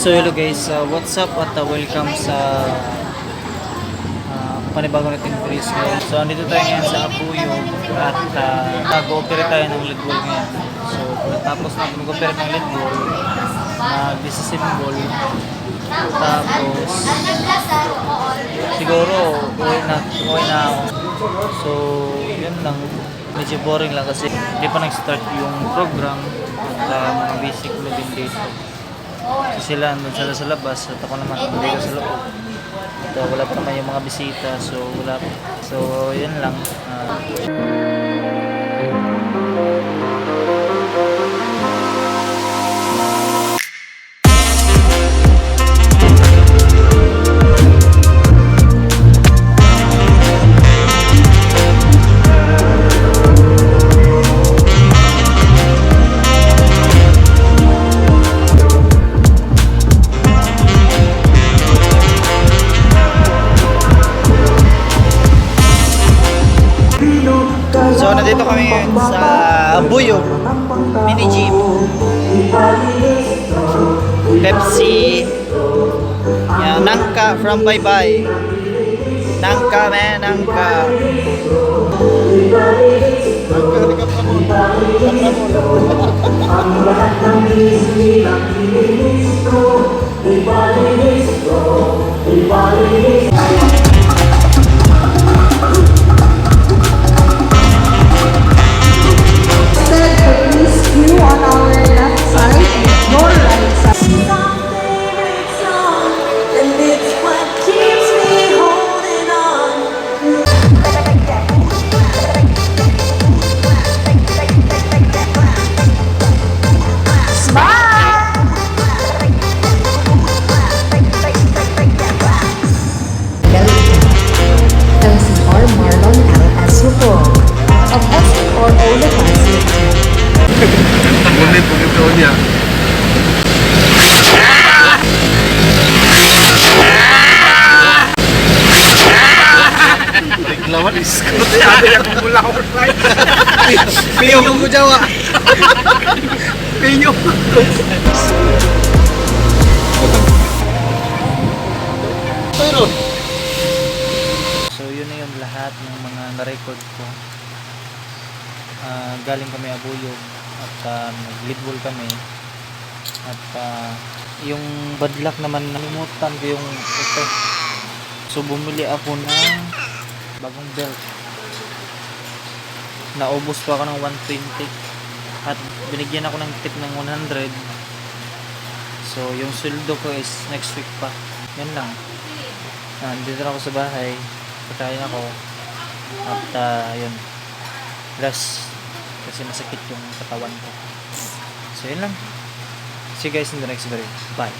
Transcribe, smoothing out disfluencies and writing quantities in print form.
So hello guys, what's up at welcome sa panibagong nating videos ngayon. So andito tayo ngayon sa Apuyo at nag-operate tayo ng lead ball ngayon. So tapos natin mag-operate ng lead ball, nag-disassemble, tapos siguro uwi na ako. So yun lang, medyo boring lang kasi hindi pa nag-start yung program at mga basic loading dito. So sila andun sila sa labas at ako naman dito sa loob. Ito, wala pa naman yung mga bisita, so wala pa. So yun lang. So nandito kami ngayon sa Apuyo Mini Gym, Pepsi, yeah, Nangka from Bye Bye, Nangka man, Nangka. Bulit ko niya. Lawan is ko. Sabi ako mula ko right. Pinyong ko jawa. Pinyong. Pero So yun na yung lahat ng mga na-record ko. Galing kami Abuyo at nag-lead ball kami at yung bad luck naman, nalimutan ko yung ito. So bumili ako ng bagong belt, naubos pa ako ng 120 at binigyan ako ng tip ng 100. So yung sweldo ko is next week pa. Yan lang. Nandito na ako sa bahay, patayin ako at yun, rest kasi masakit yung katawan ko. So yun lang. See you guys in the next video. Bye.